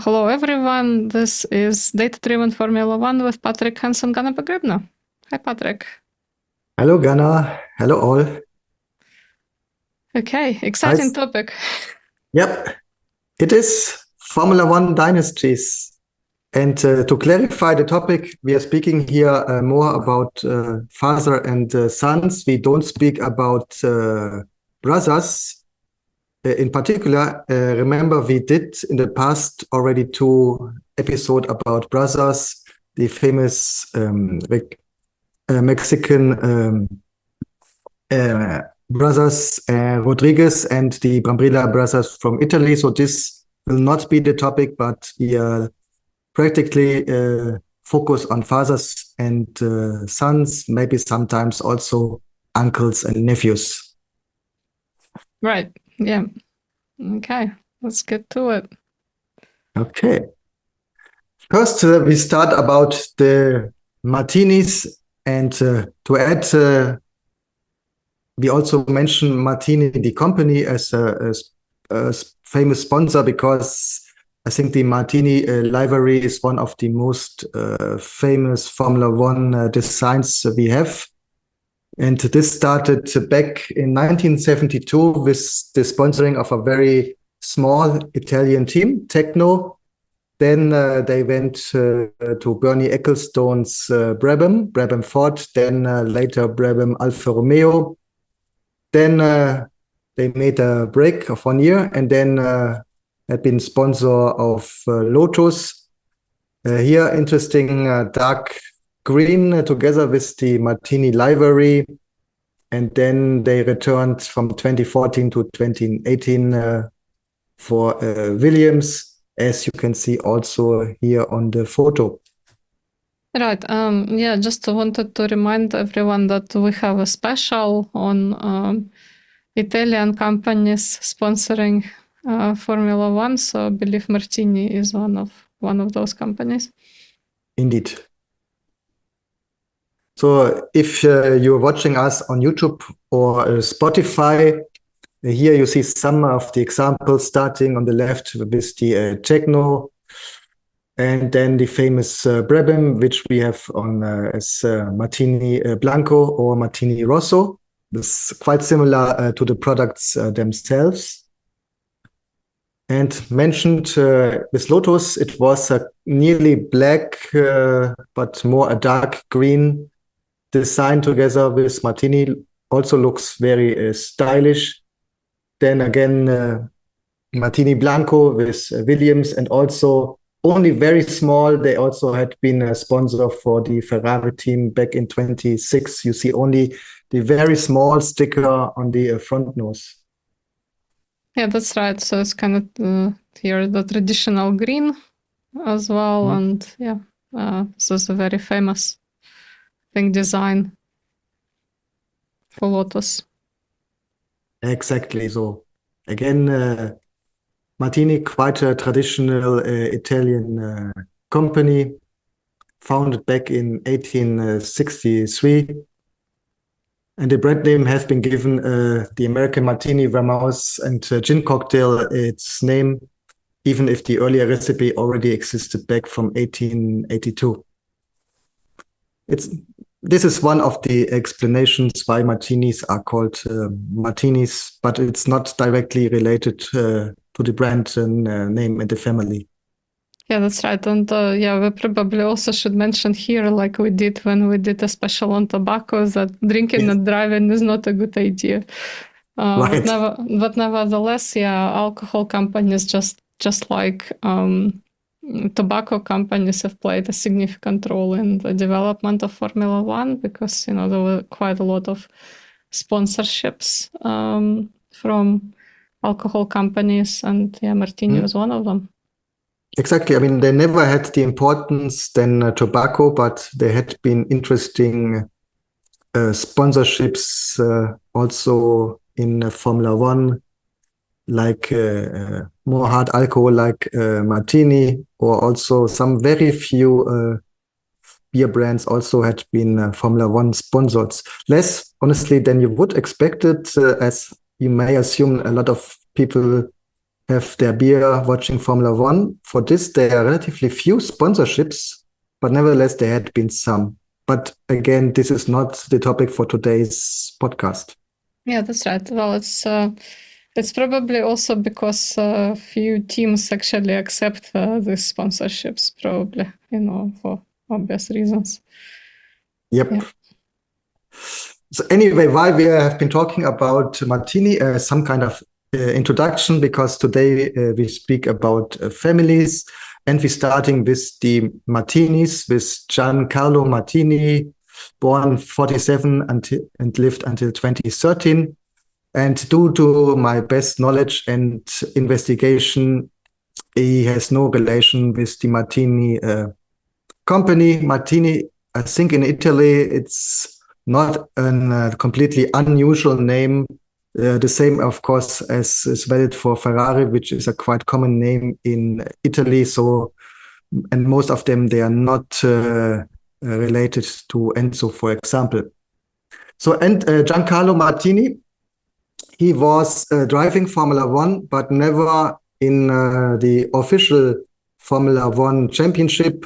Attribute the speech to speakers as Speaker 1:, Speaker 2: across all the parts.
Speaker 1: Hello, everyone. This is Data-Driven Formula One with Patrick, Henz, and Ganna Pogrebna. Hi, Patrick.
Speaker 2: Hello, Ganna. Hello, all.
Speaker 1: Okay, exciting topic.
Speaker 2: Yep, it is Formula One Dynasties. And to clarify the topic, we are speaking here more about father and sons. We don't speak about brothers. In particular, remember we did in the past already 2 episodes about brothers, the famous Mexican brothers Rodriguez and the Brambilla brothers from Italy. So this will not be the topic, but we are practically focus on fathers and sons, maybe sometimes also uncles and nephews.
Speaker 1: Right, yeah. Okay, let's get to it.
Speaker 2: Okay. First, we start about the Martinis, and to add, we also mention Martini, the company, as a famous sponsor, because I think the Martini livery is one of the most famous Formula One designs we have. And this started back in 1972 with the sponsoring of a very small Italian team, Tecno. Then they went to Bernie Ecclestone's Brabham Ford, then later Brabham Alfa Romeo. Then they made a break of 1 year, and then had been sponsor of Lotus. Here, interesting dark green together with the Martini livery. And then they returned from 2014 to 2018 for Williams, as you can see also here on the photo.
Speaker 1: Right. Yeah, just wanted to remind everyone that we have a special on Italian companies sponsoring Formula One. So I believe Martini is one of those companies.
Speaker 2: Indeed. So if you're watching us on YouTube or Spotify, here you see some of the examples, starting on the left with the Tecno, and then the famous Brabham, which we have on as Martini Blanco or Martini Rosso. This is quite similar to the products themselves. And mentioned with Lotus, it was a nearly black, but more a dark green design together with Martini. Also looks very stylish. Then again, Martini Blanco with Williams, and also only very small. They also had been a sponsor for the Ferrari team back in 26. You see only the very small sticker on the front nose.
Speaker 1: Yeah, that's right. So it's kind of here the traditional green as well. And yeah, this is a very famous design for Lotus.
Speaker 2: Exactly. So again, Martini, quite a traditional Italian company, founded back in 1863. And the brand name has been given the American Martini, Vermouth, and gin cocktail its name, even if the earlier recipe already existed back from 1882. This is one of the explanations why martinis are called martinis, but it's not directly related to the brand name and the family.
Speaker 1: Yeah, that's right. And yeah, we probably also should mention here, like we did when we did a special on tobacco, that drinking and driving is not a good idea.
Speaker 2: Right.
Speaker 1: But nevertheless, yeah, alcohol companies just like tobacco companies have played a significant role in the development of Formula One, because there were quite a lot of sponsorships from alcohol companies, and yeah, Martini was one of them.
Speaker 2: Exactly. I mean, they never had the importance than tobacco, but there had been interesting sponsorships also in Formula One, like more hard alcohol, like Martini, or also some very few beer brands also had been Formula One sponsors. Less, honestly, than you would expect it, as you may assume a lot of people have their beer watching Formula One. For this, there are relatively few sponsorships, but nevertheless, there had been some. But again, this is not the topic for today's podcast.
Speaker 1: Yeah, that's right. Well, it's probably also because few teams actually accept these sponsorships, probably, for obvious reasons.
Speaker 2: Yep.
Speaker 1: Yeah.
Speaker 2: So anyway, why we have been talking about Martini, some kind of introduction, because today we speak about families, and we're starting with the Martinis, with Giancarlo Martini, born 47 and lived until 2013. And due to my best knowledge and investigation, he has no relation with the Martini company. Martini, I think in Italy, it's not a completely unusual name. The same, of course, as is valid for Ferrari, which is a quite common name in Italy. So, and most of them, they are not related to Enzo, for example. So, and Giancarlo Martini, he was driving Formula One, but never in the official Formula One championship.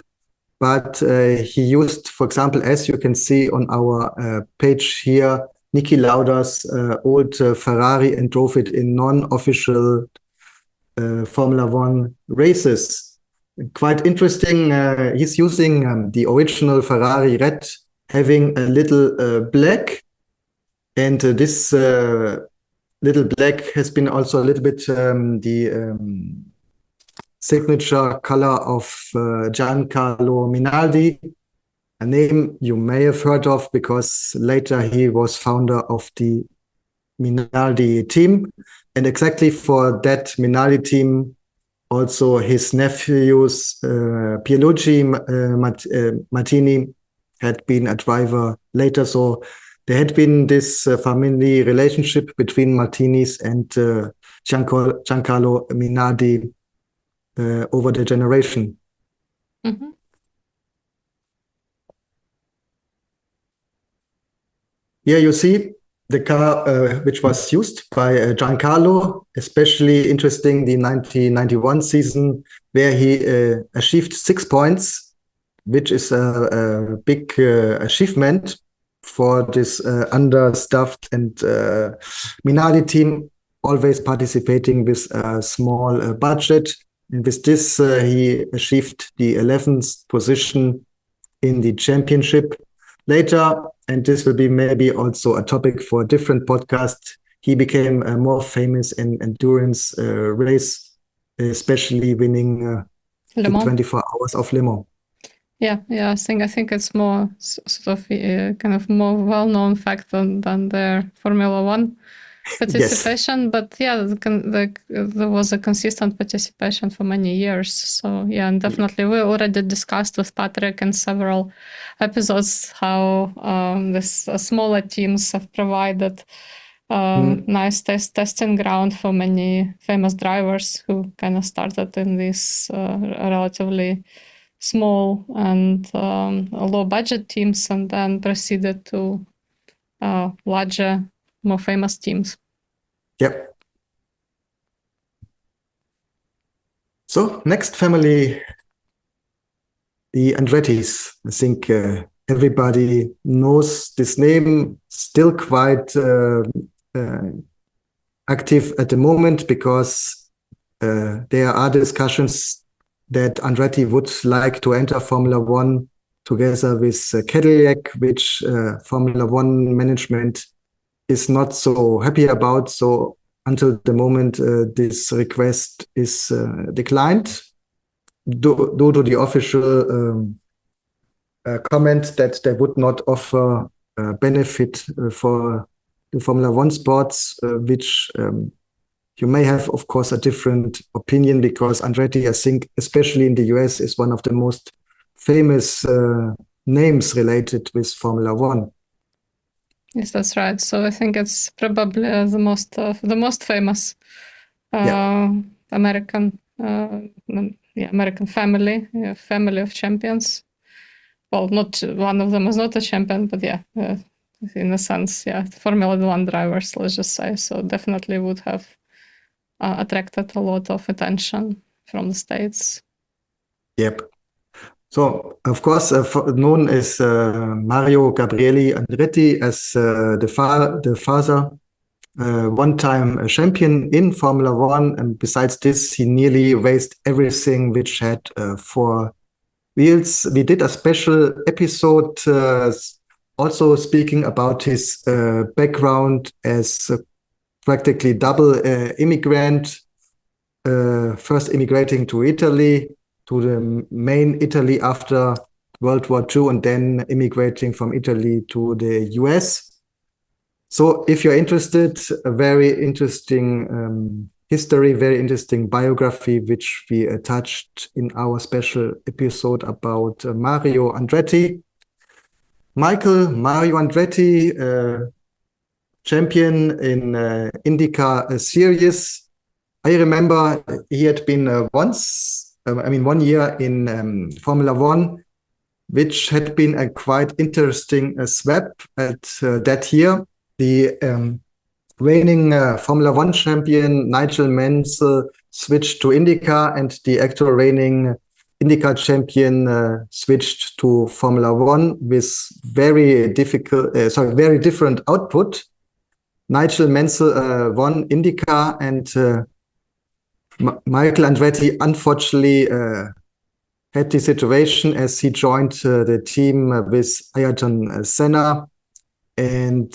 Speaker 2: But he used, for example, as you can see on our page here, Niki Lauda's old Ferrari, and drove it in non-official Formula One races. Quite interesting. He's using the original Ferrari red, having a little black, and this little black has been also a little bit the signature color of Giancarlo Minardi, a name you may have heard of because later he was founder of the Minardi team. And exactly for that Minardi team, also his nephews, Pierluigi Martini, had been a driver later. So there had been this family relationship between Martinis and Giancarlo Minardi over the generation.
Speaker 1: Mm-hmm.
Speaker 2: Here you see the car which was used by Giancarlo, especially interesting the 1991 season, where he achieved 6 points, which is a big achievement for this understaffed and Minardi team, always participating with a small budget. And with this, he achieved the 11th position in the championship. Later, and this will be maybe also a topic for a different podcast, he became more famous in endurance race, especially winning the 24 hours of Le Mans.
Speaker 1: Yeah, I think it's more sort of kind of more well-known fact than their Formula One participation. Yes. But yeah, there was a consistent participation for many years. So yeah, and definitely we already discussed with Patrick in several episodes how this smaller teams have provided nice testing ground for many famous drivers who kind of started in these relatively small and low budget teams and then proceeded to larger, more famous teams.
Speaker 2: Yep. So next family, the Andrettis. I think everybody knows this name, still quite active at the moment because there are discussions that Andretti would like to enter Formula One together with Cadillac, which Formula One management is not so happy about. So until the moment, this request is declined due to the official comment that they would not offer benefit for the Formula One sports, which you may have, of course, a different opinion because Andretti, I think, especially in the US, is one of the most famous names related with Formula One.
Speaker 1: Yes, that's right. So I think it's probably the most famous American American family of champions. Well, not one of them is not a champion, but in a sense, Formula One drivers, let's just say. So definitely would have attracted a lot of attention from the States.
Speaker 2: Yep. So, of course, known as Mario Gabriele Andretti as the father, one-time champion in Formula One. And besides this, he nearly raced everything which had four wheels. We did a special episode also speaking about his background as a practically double immigrant, first immigrating to Italy, to the main Italy after World War II, and then immigrating from Italy to the US. So if you're interested, a very interesting history, very interesting biography, which we touched in our special episode about Mario Andretti. Mario Andretti, champion in IndyCar series. I remember he had been one year in Formula One, which had been a quite interesting swap at that year. The reigning Formula One champion Nigel Mansell switched to IndyCar, and the actual reigning IndyCar champion switched to Formula One with very different output. Nigel Mansell won IndyCar, and Michael Andretti unfortunately had the situation as he joined the team with Ayrton Senna. And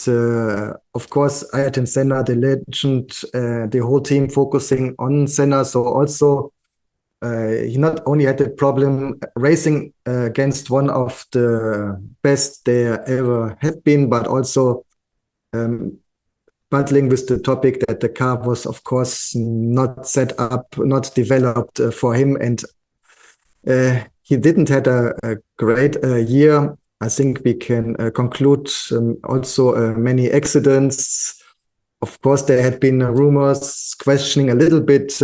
Speaker 2: of course, Ayrton Senna, the legend, the whole team focusing on Senna. So also, he not only had the problem racing against one of the best there ever had been, but also battling with the topic that the car was, of course, not set up, not developed for him. And he didn't had a great year. I think we can conclude also many accidents. Of course, there had been rumors questioning a little bit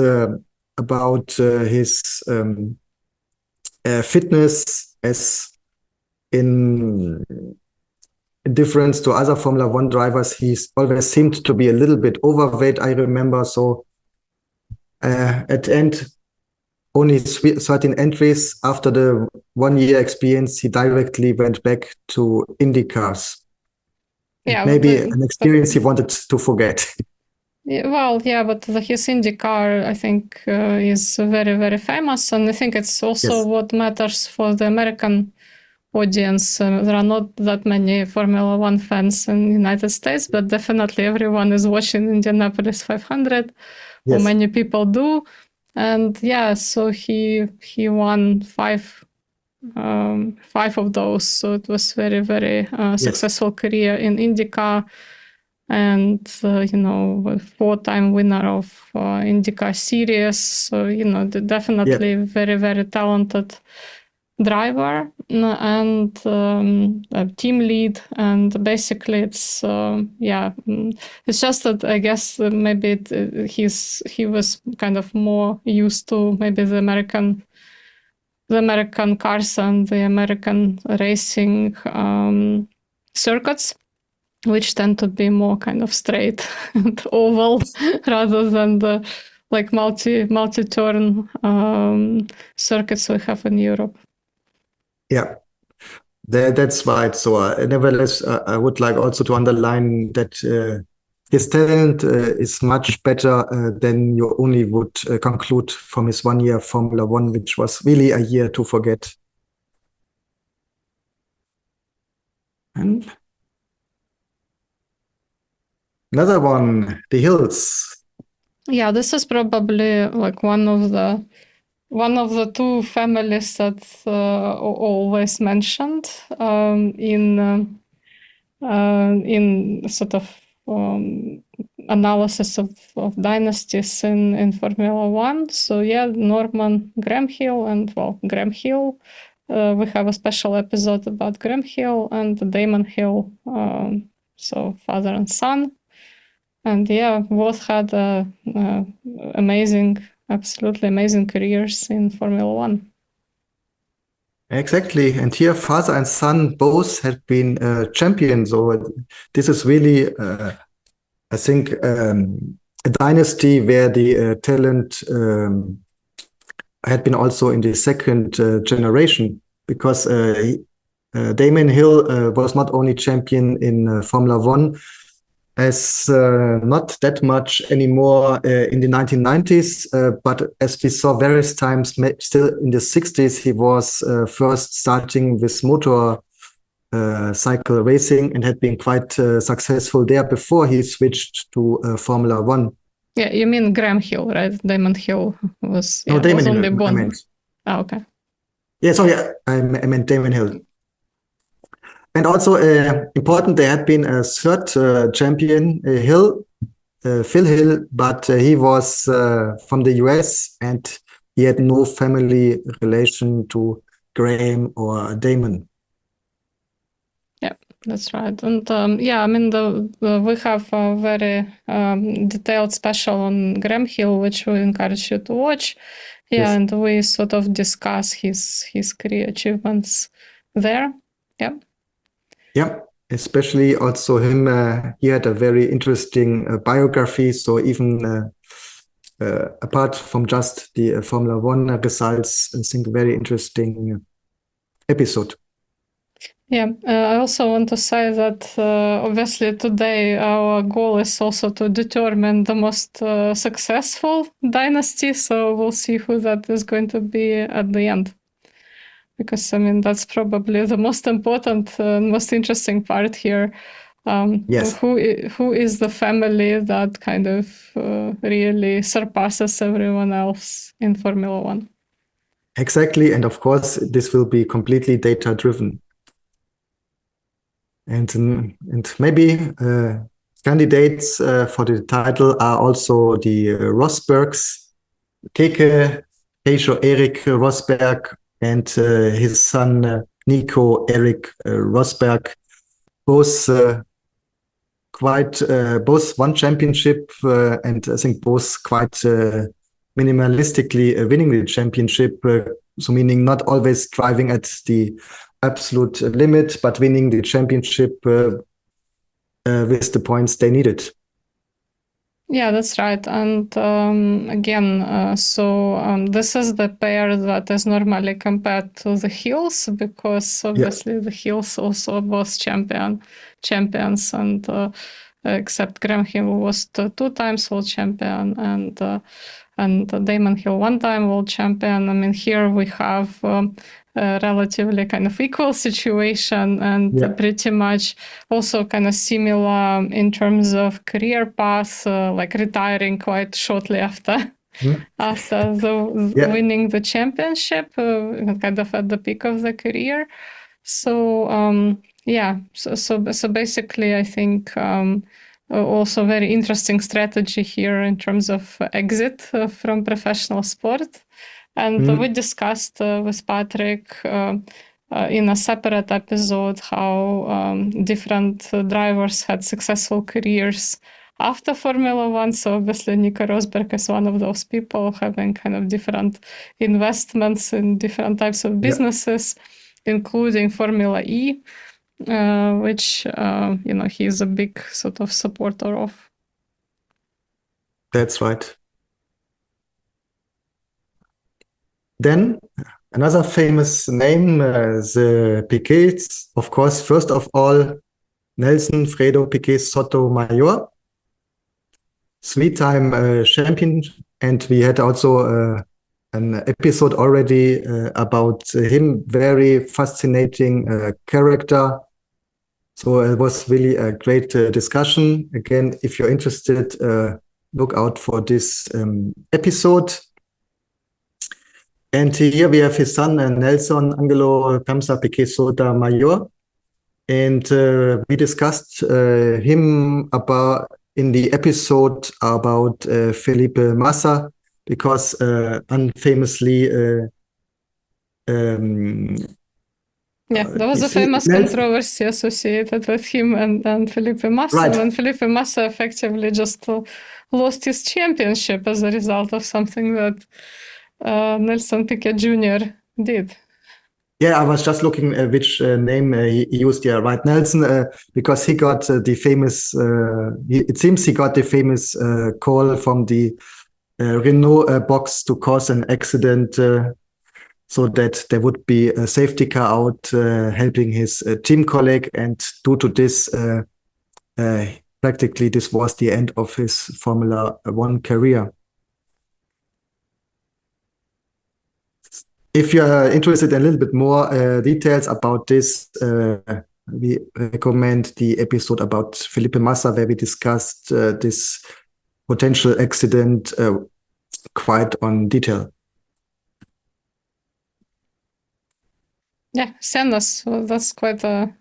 Speaker 2: about his fitness, as in difference to other Formula One drivers. He always seemed to be a little bit overweight, I remember. So at the end, only 13 entries after the 1 year experience, he directly went back to IndyCars.
Speaker 1: Yeah,
Speaker 2: maybe an experience he wanted to forget.
Speaker 1: Yeah, but his IndyCar, I think, is very, very famous. And I think it's also
Speaker 2: Yes.
Speaker 1: what matters for the American audience. There are not that many Formula One fans in the United States, but definitely everyone is watching Indianapolis 500, or
Speaker 2: Yes.
Speaker 1: many people do. And yeah, so he won five of those. So it was very, very successful career in IndyCar. And, a 4-time winner of IndyCar series. So, definitely very, very talented driver and a team lead. And basically it's, it's just that I guess maybe he was kind of more used to maybe the American cars and the American racing circuits, which tend to be more kind of straight and oval rather than the like multi-turn circuits we have in Europe.
Speaker 2: Yeah, that's right. So nevertheless, I would like also to underline that his talent is much better than you only would conclude from his 1 year Formula One, which was really a year to forget. And another one, the hills.
Speaker 1: Yeah, this is probably like one of the two families that's always mentioned in sort of analysis of dynasties in Formula One. So yeah, Norman Gramhill and Graham Hill. We have a special episode about Graham Hill and Damon Hill, so father and son. And yeah, both had absolutely amazing careers in Formula One.
Speaker 2: Exactly. And here, father and son both had been champions. So this is really, I think, a dynasty where the talent had been also in the second generation, because Damon Hill was not only champion in Formula One, as not that much anymore in the 1990s, but as we saw various times, still in the 60s, he was first starting with motor cycle racing and had been quite successful there before he switched to Formula One.
Speaker 1: Yeah, you mean Graham Hill, right? Damon Hill was,
Speaker 2: No, Damon
Speaker 1: was
Speaker 2: Hill,
Speaker 1: only
Speaker 2: I
Speaker 1: born.
Speaker 2: meant.
Speaker 1: Oh, okay.
Speaker 2: Yeah, sorry, I meant Damon Hill. And also important, there had been a third champion, Hill, Phil Hill, but he was from the US and he had no family relation to Graham or Damon.
Speaker 1: Yeah, that's right. And yeah, I mean, we have a very detailed special on Graham Hill, which we encourage you to watch. Yeah,
Speaker 2: Yes.
Speaker 1: and we sort of discuss his career achievements there. Yeah.
Speaker 2: Yeah, especially also him. He had a very interesting biography. So even apart from just the Formula One results, I think very interesting episode.
Speaker 1: Yeah, I also want to say that obviously today our goal is also to determine the most successful dynasty. So we'll see who that is going to be at the end. Because I mean that's probably the most important, most interesting part here.
Speaker 2: Yes.
Speaker 1: Who is the family that kind of really surpasses everyone else in Formula One?
Speaker 2: Exactly, and of course this will be completely data driven. And maybe candidates for the title are also the Rosbergs, Keke, Keisho Erik Rosberg, and his son Nico Erik Rosberg, both both one championship and I think both quite minimalistically winning the championship. So meaning not always driving at the absolute limit, but winning the championship with the points they needed.
Speaker 1: Yeah, that's right. And again, this is the pair that is normally compared to the Hills, because obviously the Hills also both champions, and except Graham Hill was two times world champion, and Damon Hill one time world champion. I mean, here we have a relatively kind of equal situation, and pretty much also kind of similar in terms of career path, like retiring quite shortly after winning the championship, kind of at the peak of the career. So so basically, I think also very interesting strategy here in terms of exit from professional sport. And we discussed with Patrick in a separate episode how different drivers had successful careers after Formula One. So obviously Nico Rosberg is one of those people, having kind of different investments in different types of businesses, including Formula E, which he's a big sort of supporter of.
Speaker 2: That's right. Then another famous name, the Piquets, of course, first of all, Nelson Fredo Piquet Sotomayor, three-time champion. And we had also an episode already about him, very fascinating character. So it was really a great discussion. Again, if you're interested, look out for this episode. And here we have his son, Nelson Angelo Kamsa Piquet Sotomayor. And we discussed him about in the episode about Felipe Massa, because unfamously
Speaker 1: there was a famous controversy associated with him and Felipe Massa.
Speaker 2: Right.
Speaker 1: When Felipe Massa effectively just lost his championship as a result of something that Nelson Piquet Jr. did.
Speaker 2: Yeah, I was just looking which name he used. Yeah, right, Nelson, because he got the famous. It seems he got the famous call from the Renault box to cause an accident, so that there would be a safety car out helping his team colleague, and due to this, practically this was the end of his Formula One career. If you are interested in a little bit more details about this, we recommend the episode about Felipe Massa, where we discussed this potential accident quite on detail.
Speaker 1: Yeah, Senna's. Well, that's quite an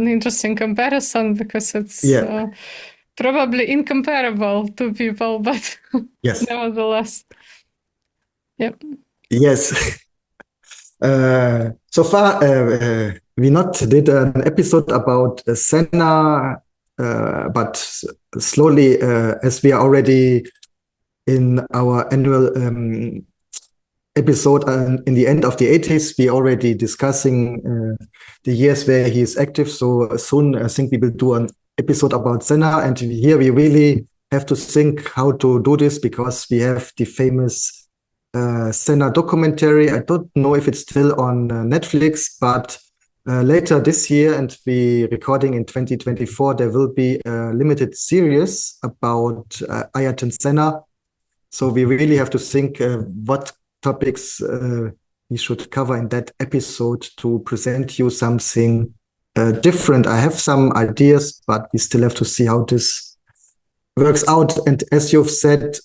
Speaker 1: interesting comparison, because it's probably incomparable to people, but
Speaker 2: yes,
Speaker 1: nevertheless. Yep.
Speaker 2: Yes. So far, we not did an episode about Senna, but slowly, as we are already in our annual episode in the end of the 80s, we already discussing the years where he is active. So soon, I think we will do an episode about Senna, and here we really have to think how to do this, because we have the famous Senna documentary. I don't know if it's still on Netflix, but later this year, and we recording in 2024, there will be a limited series about Ayrton Senna. So we really have to think what topics we should cover in that episode to present you something different. I have some ideas, but we still have to see how this works out. And as you've said,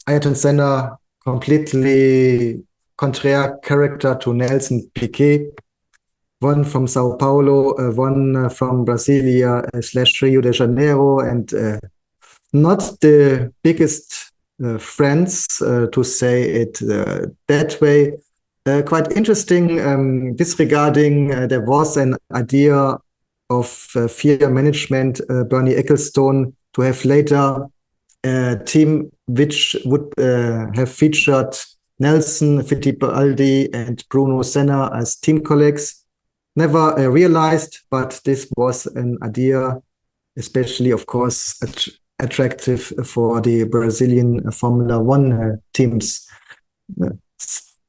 Speaker 2: Ayrton Senna, completely contrary character to Nelson Piquet, one from Sao Paulo, one from Brasilia / Rio de Janeiro, and not the biggest friends, to say it that way. Quite interesting, disregarding there was an idea of FIA management, Bernie Ecclestone, to have later a team which would have featured Nelson, Fittipaldi, and Bruno Senna as team colleagues. Never realized, but this was an idea, especially, of course, attractive for the Brazilian Formula One teams.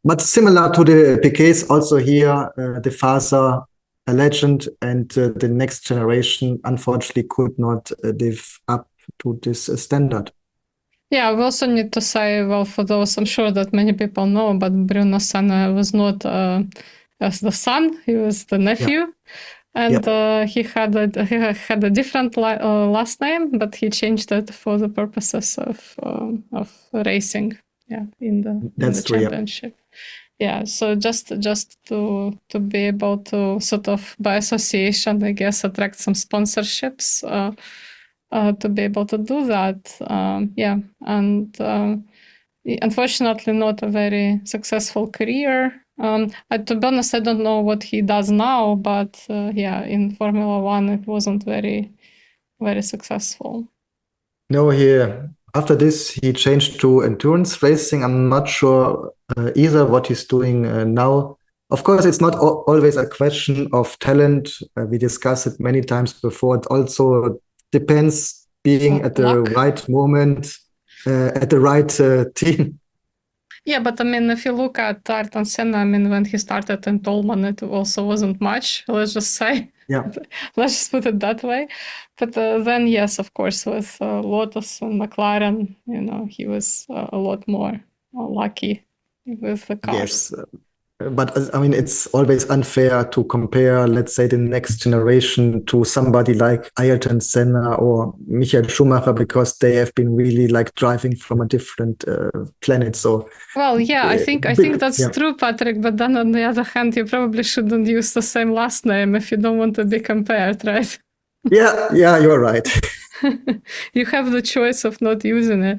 Speaker 2: But similar to the Piquets, also here, the father, a legend, and the next generation, unfortunately, could not live up to this standard.
Speaker 1: Yeah, we also need to say, well, for those, I'm sure that many people know, but Bruno Senna was not as the son, he was the nephew. Yeah. And he had a different last name, but he changed it for the purposes of racing. Yeah, in the championship. Yeah, so just to be able to sort of by association, I guess, attract some sponsorships to be able to do that. And unfortunately, not a very successful career. To be honest, I don't know what he does now, but in Formula One, it wasn't very, very successful.
Speaker 2: No, after this, he changed to endurance racing. I'm not sure either what he's doing now. Of course, it's not always a question of talent. We discussed it many times before. It also depends being at the right moment, at the right team.
Speaker 1: Yeah, but I mean, if you look at Ayrton Senna, I mean, when he started in Tolman, it also wasn't much, let's just say.
Speaker 2: Yeah.
Speaker 1: Let's just put it that way. But then, yes, of course, with Lotus and McLaren, he was a lot more lucky with the cars.
Speaker 2: Yes. But I mean, it's always unfair to compare, let's say, the next generation to somebody like Ayrton Senna or Michael Schumacher, because they have been really like driving from a different planet. So,
Speaker 1: well, yeah, I think that's true, Patrick. But then on the other hand, you probably shouldn't use the same last name if you don't want to be compared, right?
Speaker 2: Yeah, you're right.
Speaker 1: You have the choice of not using it.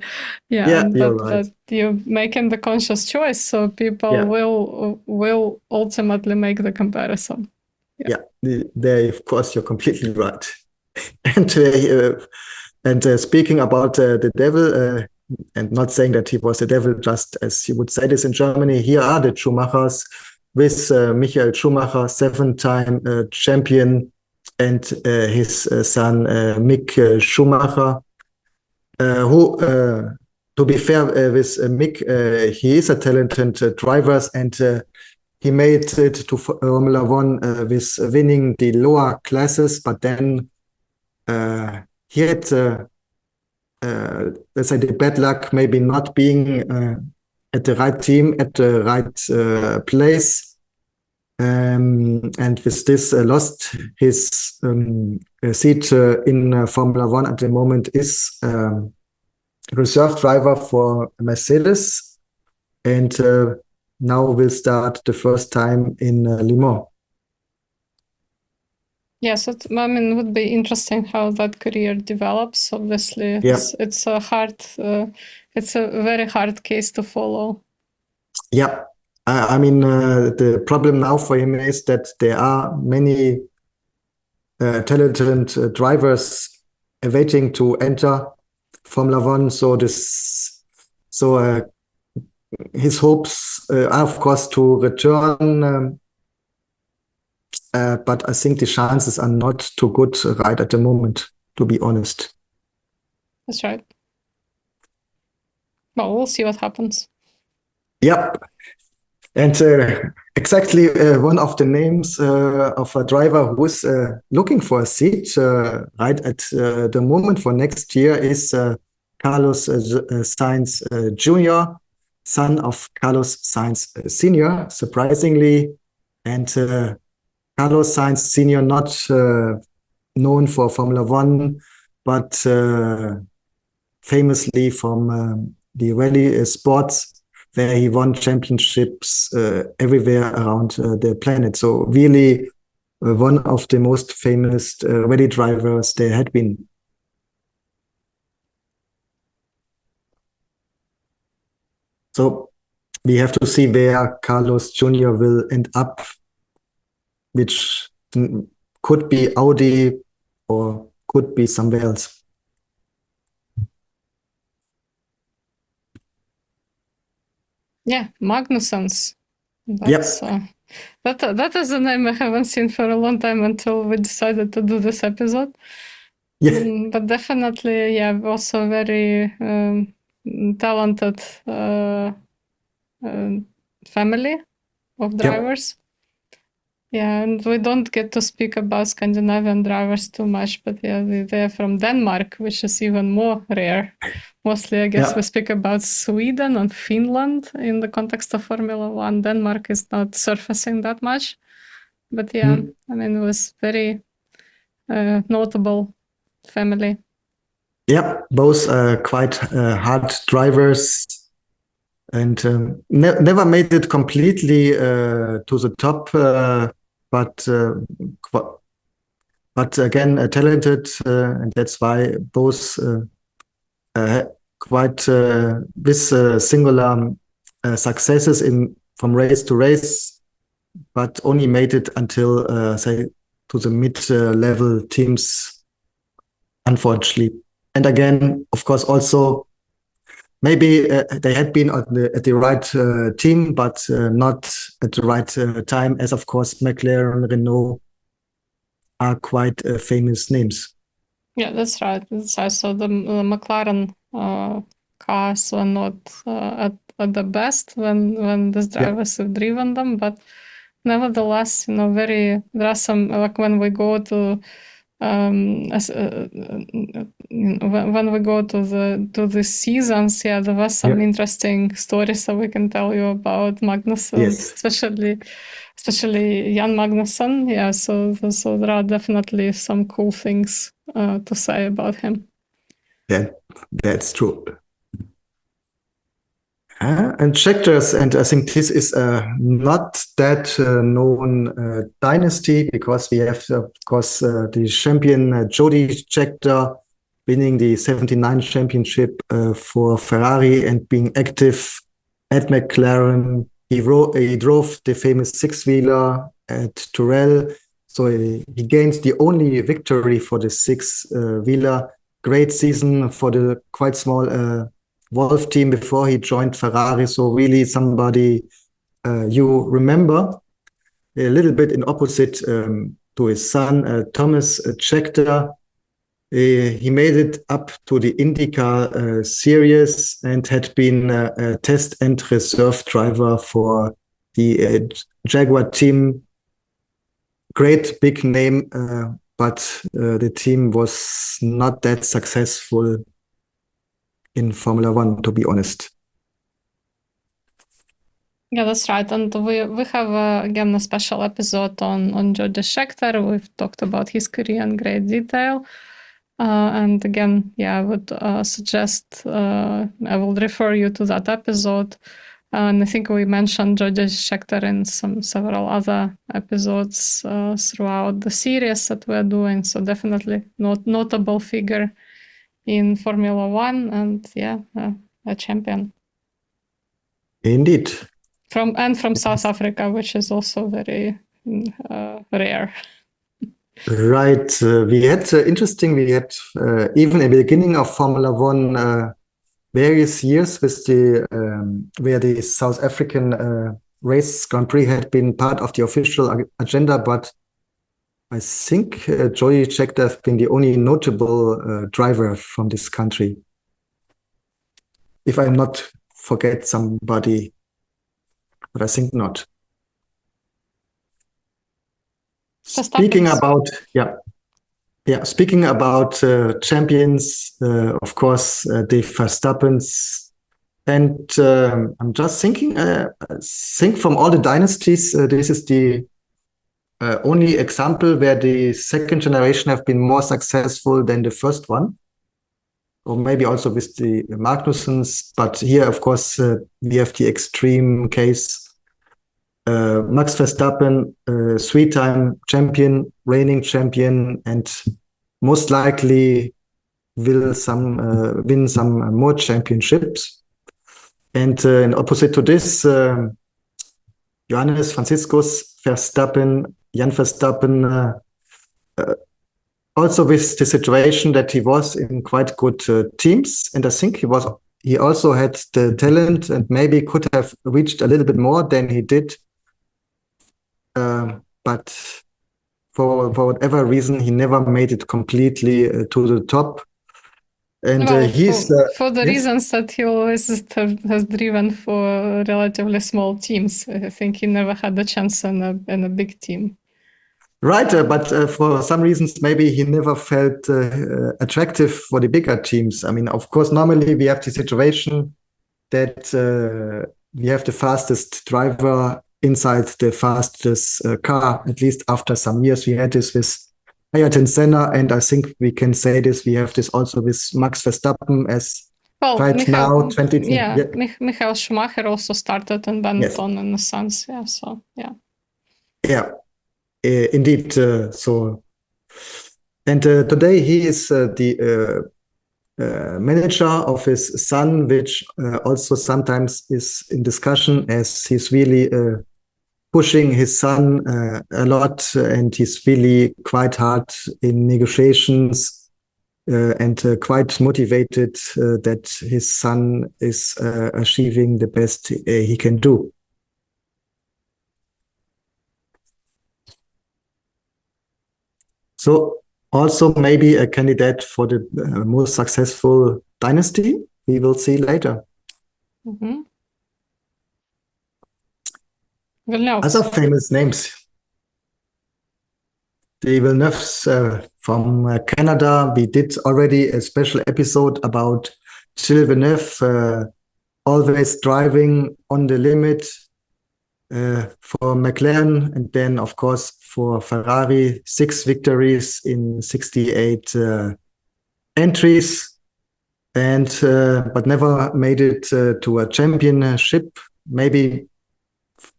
Speaker 2: You're right.
Speaker 1: But you're making the conscious choice, so people will ultimately make the comparison.
Speaker 2: Yeah, there, of course, you're completely right. And speaking about the devil, and not saying that he was the devil, just as you would say this in Germany, here are the Schumachers. with Michael Schumacher, 7-time champion, and his son Mick Schumacher, who, to be fair with Mick, he is a talented driver, and he made it to Formula One with winning the lower classes, but then he had, let's say, the bad luck, maybe not being at the right team, at the right place. And with this, lost his seat in Formula One at the moment, is reserve driver for Mercedes, and now will start the first time in Le Mans.
Speaker 1: Yes, it would be interesting how that career develops. Obviously, it's a very hard case to follow.
Speaker 2: Yeah, the problem now for him is that there are many talented drivers waiting to enter Formula One. So his hopes are, of course, to return. But I think the chances are not too good right at the moment, to be honest.
Speaker 1: That's right. Well, we'll see what happens.
Speaker 2: Yep. And exactly one of the names of a driver who is looking for a seat right at the moment for next year is Carlos Sainz Jr., son of Carlos Sainz Sr., surprisingly. And Carlos Sainz Sr., not known for Formula One, but famously from the rally sports, where he won championships everywhere around the planet. So really one of the most famous rally drivers there had been. So we have to see where Carlos Jr. will end up, which could be Audi or could be somewhere else.
Speaker 1: Yeah, Magnussens. That is a name I haven't seen for a long time until we decided to do this episode.
Speaker 2: Yeah.
Speaker 1: But definitely, yeah, also very talented family of drivers. Yeah, and we don't get to speak about Scandinavian drivers too much, but yeah, they're from Denmark, which is even more rare. Mostly, I guess, we speak about Sweden and Finland in the context of Formula One. Denmark is not surfacing that much. But yeah, it was very notable family.
Speaker 2: Yeah, both quite hard drivers, and never made it completely to the top, but again talented, and that's why both quite with singular successes from race to race, but only made it until say to the mid-level teams, unfortunately. And again, of course, also maybe they had been at the right team, but not at the right time, as of course McLaren, Renault are quite famous names.
Speaker 1: Yeah, that's right. So the McLaren cars were not at the best when these drivers have driven them, but nevertheless, there are some, like when we go to when we go to the seasons, there were some interesting stories that we can tell you about Magnussen, especially Jan Magnussen. Yeah, so there are definitely some cool things to say about him.
Speaker 2: Yeah, that's true. And Schumachers, and I think this is not that known dynasty, because we have, of course, the champion Jody Scheckter winning the 79 championship for Ferrari and being active at McLaren. He drove the famous six-wheeler at Tyrrell. So he gained the only victory for the six-wheeler. Great season for the quite small Wolf team before he joined Ferrari. So really somebody you remember a little bit in opposite to his son, Thomas Scheckter. He made it up to the IndyCar series and had been a test and reserve driver for the Jaguar team. Great big name, but the team was not that successful in Formula One, to be honest.
Speaker 1: Yeah, that's right. And we have again a special episode on George Scheckter. We've talked about his career in great detail. And again, yeah, I would suggest I will refer you to that episode. And I think we mentioned George Scheckter in several other episodes throughout the series that we're doing. So definitely notable figure in Formula One, and yeah, a champion.
Speaker 2: Indeed.
Speaker 1: From South Africa, which is also very rare.
Speaker 2: Right. We had interesting. We had even in the beginning of Formula One various years with the where the South African race Grand Prix had been part of the official agenda, but I think Joey Scheckter has been the only notable driver from this country. If I'm not forget somebody, but I think not. Speaking about speaking about champions, of course, the Verstappens, and I'm just thinking. I think from all the dynasties, this is the only example where the second generation have been more successful than the first one, or maybe also with the Magnussens. But here, of course, we have the extreme case. Max Verstappen, three-time champion, reigning champion, and most likely will win some more championships. And in opposite to this, Johannes Franciscus Verstappen, Jan Verstappen, also with the situation that he was in quite good teams, and I think he also had the talent and maybe could have reached a little bit more than he did. But for whatever reason, he never made it completely to the top. And
Speaker 1: for the reasons that he always has driven for relatively small teams. I think he never had a chance in a big team.
Speaker 2: Right, but for some reasons, maybe he never felt attractive for the bigger teams. I mean, of course, normally we have the situation that we have the fastest driver inside the fastest car. At least after some years, we had this with Ayrton Senna, and I think we can say this. We have this also with Max Verstappen as now 20.
Speaker 1: Yeah, Michael Schumacher also started in Benetton in a sense. Yeah, so yeah.
Speaker 2: Yeah. Indeed. And today he is the manager of his son, which also sometimes is in discussion, as he's really pushing his son a lot, and he's really quite hard in negotiations and quite motivated that his son is achieving the best he can do. So also maybe a candidate for the most successful dynasty. We will see later.
Speaker 1: Mm-hmm.
Speaker 2: Other famous names. The Villeneuves from Canada. We did already a special episode about Gilles Villeneuve, always driving on the limit for McLaren, and then of course for Ferrari, 6 victories in 68 entries, and but never made it to a championship. Maybe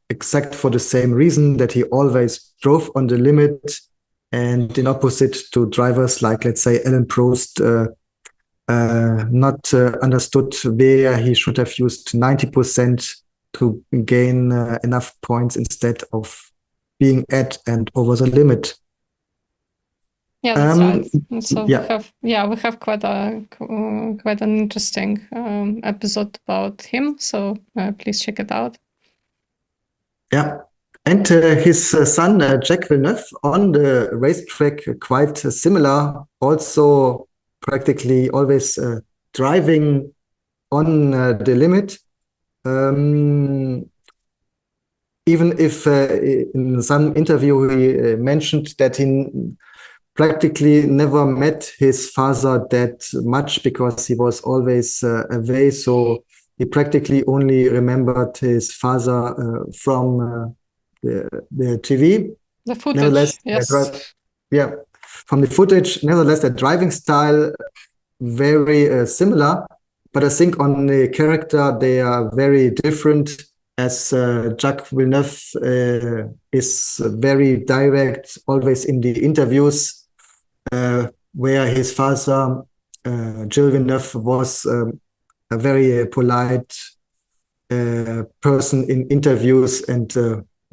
Speaker 2: exact for the same reason that he always drove on the limit, and in opposite to drivers like, let's say, Alain Prost, not understood where he should have used 90% to gain enough points instead of being at and over the limit.
Speaker 1: Yeah, that's right. So we have quite an interesting episode about him. So please check it out.
Speaker 2: Yeah. And his son, Jacques Villeneuve, on the racetrack, quite similar, also practically always driving on the limit. Even if in some interview he mentioned that he practically never met his father that much because he was always away. So he practically only remembered his father from the TV.
Speaker 1: The footage,
Speaker 2: Nevertheless,
Speaker 1: yes.
Speaker 2: yeah, from the footage, nevertheless, the driving style very similar, but I think on the character they are very different. As Jacques Villeneuve is very direct, always in the interviews, where his father, Gilles Villeneuve, was a very polite person in interviews, and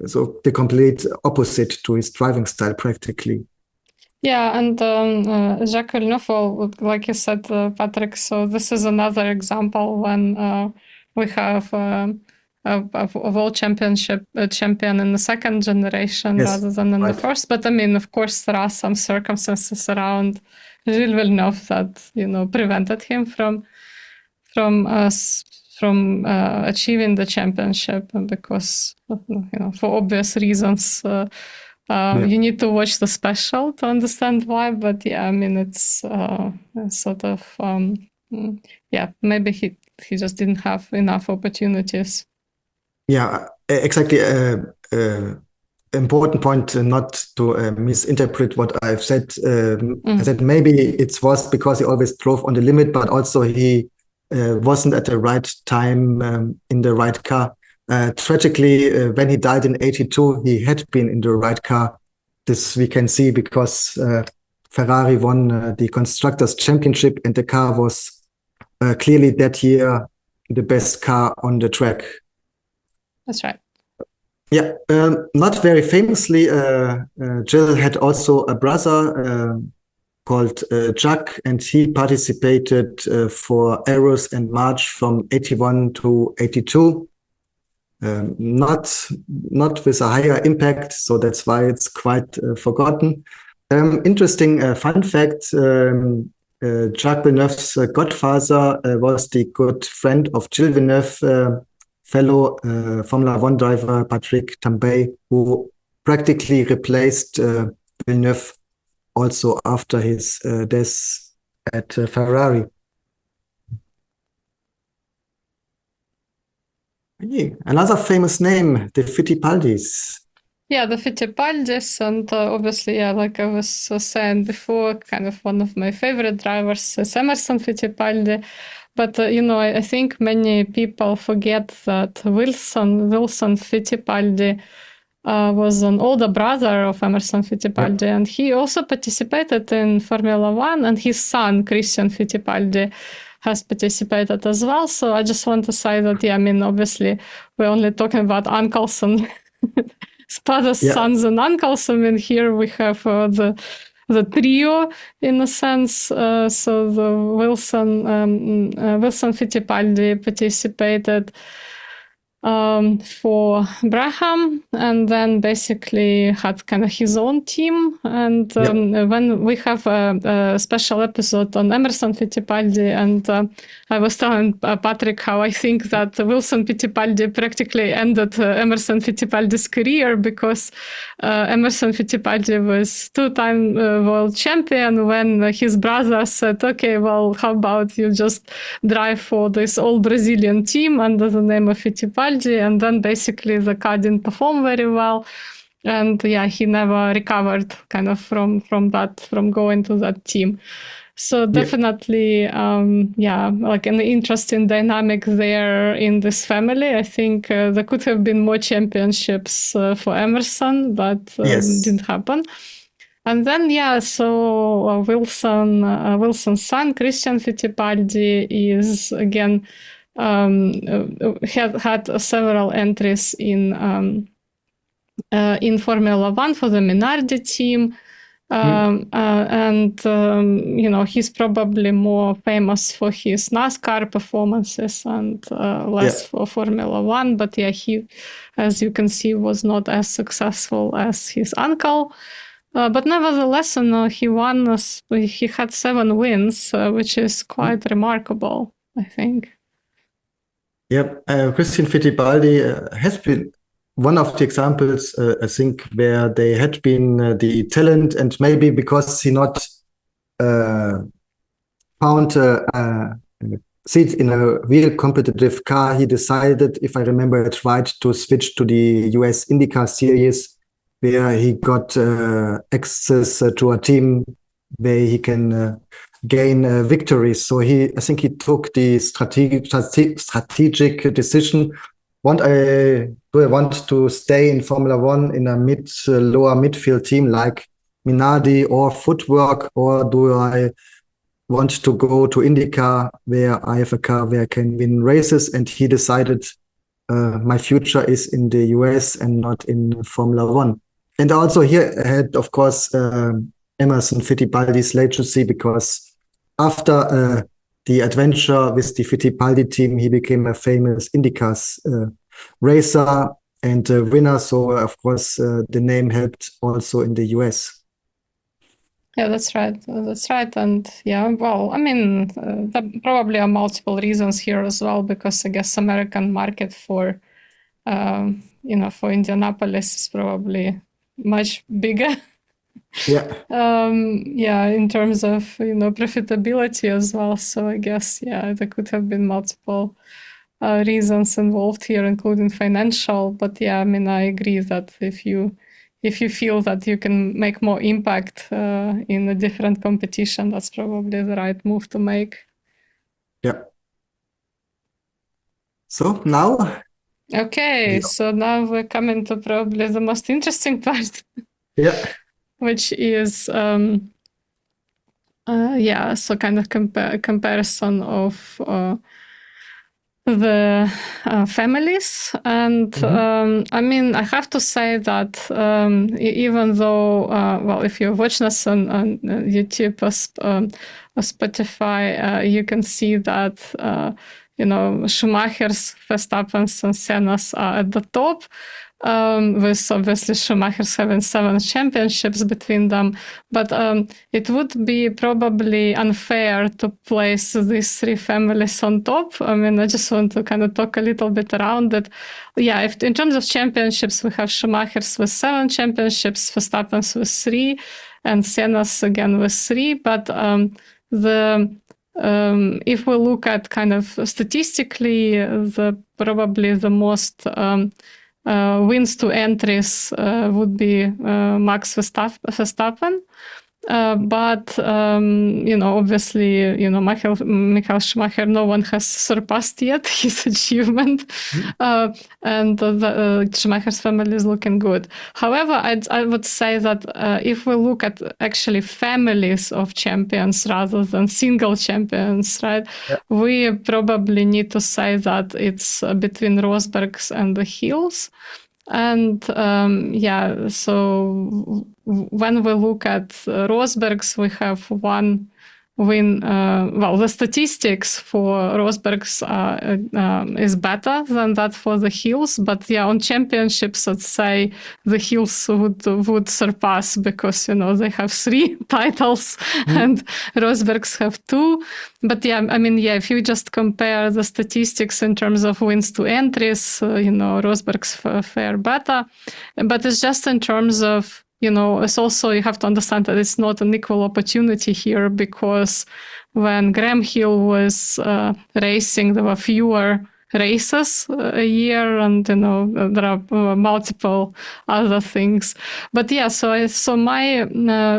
Speaker 2: so the complete opposite to his driving style, practically.
Speaker 1: Yeah, and Jacques Villeneuve, well, like you said, Patrick, so this is another example when we have a world championship champion in the second generation
Speaker 2: Yes,
Speaker 1: rather than in the
Speaker 2: right.
Speaker 1: first. But I mean, of course, there are some circumstances around Gilles Villeneuve that, you know, prevented him from us from achieving the championship, and because, you know, for obvious reasons.
Speaker 2: Yeah.
Speaker 1: You need to watch the special to understand why, but yeah, I mean, it's sort of, yeah, maybe he just didn't have enough opportunities.
Speaker 2: Yeah, exactly. Important point not to misinterpret what I've said. I said maybe it was because he always drove on the limit, but also he wasn't at the right time in the right car. Tragically, when he died in '82, he had been in the right car. This we can see because Ferrari won the Constructors' Championship, and the car was clearly that year the best car on the track.
Speaker 1: That's right.
Speaker 2: Yeah, not very famously, Jill had also a brother called Jack, and he participated for Eros and March from '81 to '82. Not with a higher impact, so that's why it's quite forgotten. Interesting fun fact: Jacques Villeneuve's godfather was the good friend of Gilles Villeneuve, fellow Formula One driver Patrick Tambay, who practically replaced Villeneuve also after his death at Ferrari. Another famous name, the Fittipaldis.
Speaker 1: Yeah, the Fittipaldis, and obviously, yeah, like I was saying before, kind of one of my favorite drivers is Emerson Fittipaldi. But you know, I think many people forget that Wilson Fittipaldi was an older brother of Emerson Fittipaldi, and he also participated in Formula One, and his son Christian Fittipaldi has participated as well. So I just want to say that, yeah, I mean, obviously, we're only talking about uncles and fathers, sons, and uncles. I mean, here we have the trio in a sense. So the Wilson Fittipaldi participated for Braham, and then basically had kind of his own team. And when we have a special episode on Emerson Fittipaldi, and I was telling Patrick how I think that Wilson Fittipaldi practically ended Emerson Fittipaldi's career, because Emerson Fittipaldi was two-time world champion when his brother said, okay, well, how about you just drive for this all-Brazilian team under the name of Fittipaldi? And then basically the car didn't perform very well, and yeah, he never recovered kind of from going to that team. So definitely, like an interesting dynamic there in this family. I think there could have been more championships for Emerson, but didn't happen. And then, yeah, so Wilson's son, Christian Fittipaldi, is again had several entries in Formula One for the Minardi team. He's probably more famous for his NASCAR performances and less for Formula One. But yeah, he, as you can see, was not as successful as his uncle. But nevertheless, he had 7 wins, which is quite remarkable, I think.
Speaker 2: Yep, Christian Fittipaldi has been one of the examples, I think, where they had been the talent, and maybe because he not found a seat in a real competitive car, he decided, if I remember it right, to switch to the US IndyCar series, where he got access to a team where he can gain victories. So I think he took the strategic decision. Do I want to stay in Formula One in a lower midfield team like Minardi or Footwork, or do I want to go to IndyCar where I have a car where I can win races? And he decided my future is in the US and not in Formula One. And also here I had, of course, Emerson Fittipaldi's legacy, because after the adventure with the Fittipaldi team, he became a famous IndyCar racer and winner. So, of course, the name helped also in the US.
Speaker 1: Yeah, that's right. And yeah, well, I mean, there probably are multiple reasons here as well, because I guess American market for Indianapolis is probably much bigger. In terms of profitability as well. So I guess there could have been multiple reasons involved here, including financial. But yeah, I mean, I agree that if you feel that you can make more impact in a different competition, that's probably the right move to make.
Speaker 2: Yeah. So now.
Speaker 1: Okay, so now we're coming to probably the most interesting part.
Speaker 2: Yeah.
Speaker 1: Which is so kind of comparison of the families. And I mean, I have to say that even though, if you watch this on YouTube or Spotify, you can see that, Schumachers, Verstappens, and Sennas are at the top. With obviously Schumachers having 7 championships between them. But it would be probably unfair to place these 3 families on top. I mean, I just want to kind of talk a little bit around it. Yeah, if in terms of championships, we have Schumachers with 7 championships, Verstappen with 3, and Senna's again with 3. But if we look at kind of statistically, probably the most wins to entries would be Max Verstappen. But obviously, Michael Schumacher, no one has surpassed yet his achievement, and the Schumacher's family is looking good. However, I would say that if we look at actually families of champions rather than single champions, right, we probably need to say that it's between Rosbergs and the Hills. And so when we look at Rosbergs, we have 1 win. The statistics for Rosbergs is better than that for the Hills. But yeah, on championships, let's say the Hills would surpass, because they have 3 titles and Rosbergs have 2. But yeah, I mean, if you just compare the statistics in terms of wins to entries, Rosbergs fare better. But it's just in terms of, it's also, you have to understand that it's not an equal opportunity here, because when Graham Hill was racing, there were fewer races a year, and there are multiple other things. But yeah, so my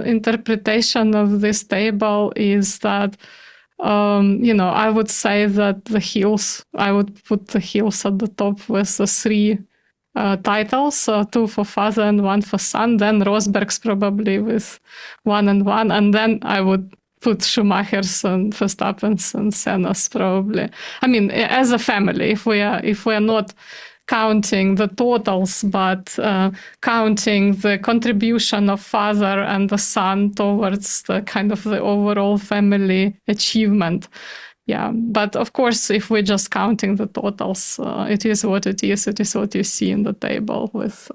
Speaker 1: interpretation of this table is that I would say that I would put the Hills at the top with the 3 titles, 2 for father and 1 for son, then Rosberg's probably with 1 and 1, and then I would put Schumachers and Verstappens and Senna's probably. I mean, as a family, if we are not counting the totals, but counting the contribution of father and the son towards the kind of the overall family achievement. Yeah, but of course, if we're just counting the totals, it is what it is. It is what you see in the table with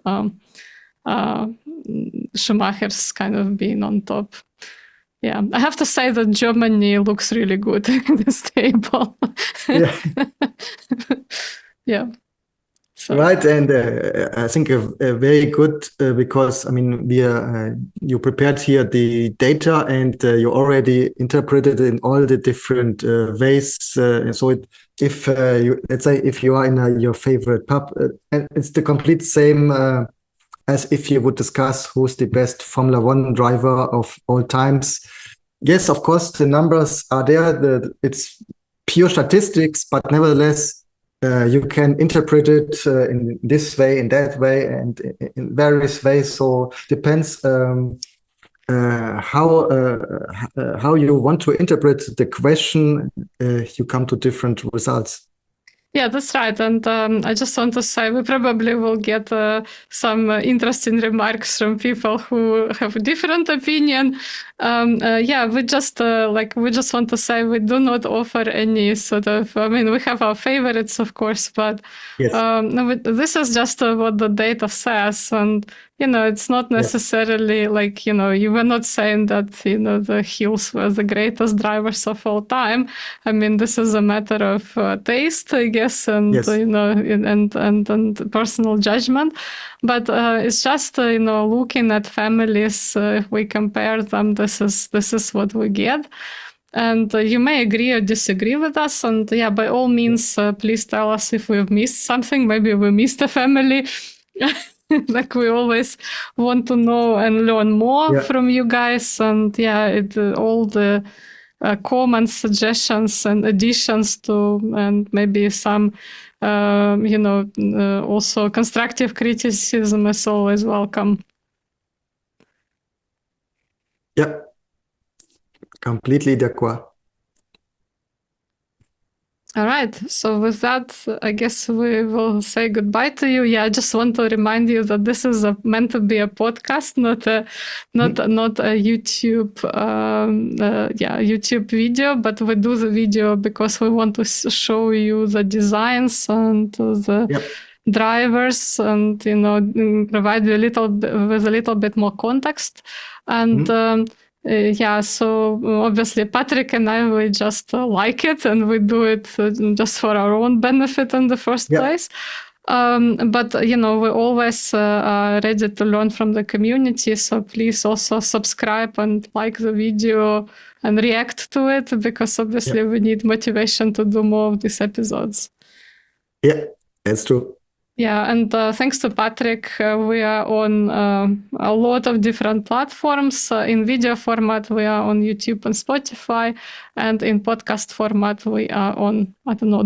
Speaker 1: Schumachers kind of being on top. Yeah, I have to say that Germany looks really good in this table.
Speaker 2: Yeah.
Speaker 1: Yeah. So.
Speaker 2: Right, and I think a very good because I mean you prepared here the data and you already interpreted it in all the different ways. So if you let's say if you are in your favorite pub, and it's the complete same as if you would discuss who's the best Formula One driver of all times. Yes, of course, the numbers are there. It's pure statistics, but nevertheless. You can interpret it in this way, in that way, and in various ways. So depends how you want to interpret the question. You come to different results.
Speaker 1: Yeah, that's right. And I just want to say we probably will get some interesting remarks from people who have a different opinion. Yeah, we just want to say we do not offer any sort of, I mean, we have our favorites, of course, but
Speaker 2: yes.
Speaker 1: This is just what the data says. And, it's not necessarily like, you were not saying that, the Hills were the greatest drivers of all time. I mean, this is a matter of taste, I guess, and, and personal judgment. But it's just, looking at families, if we compare them, this is what we get. And you may agree or disagree with us. And yeah, by all means, please tell us if we've missed something. Maybe we missed a family. Like we always want to know and learn more from you guys. And yeah, all the comments, suggestions, and additions to, and maybe some, also constructive criticism is always welcome.
Speaker 2: Yeah, completely d'accord.
Speaker 1: All right. So with that, I guess we will say goodbye to you. Yeah, I just want to remind you that this is meant to be a podcast, not a YouTube, YouTube video. But we do the video because we want to show you the designs and the drivers, and provide you with a little bit more context. And so obviously Patrick and I, we just like it, and we do it just for our own benefit in the first place. But we always are ready to learn from the community. So please also subscribe and like the video and react to it, because obviously we need motivation to do more of these episodes.
Speaker 2: Yeah, that's true.
Speaker 1: Yeah, and thanks to Patrick, we are on a lot of different platforms. In video format, we are on YouTube and Spotify, and in podcast format, we are on,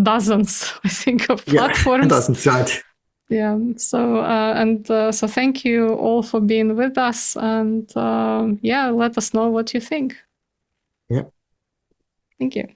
Speaker 1: dozens, I think, of platforms.
Speaker 2: Dozens, right.
Speaker 1: Yeah, so thank you all for being with us, and let us know what you think.
Speaker 2: Yeah.
Speaker 1: Thank you.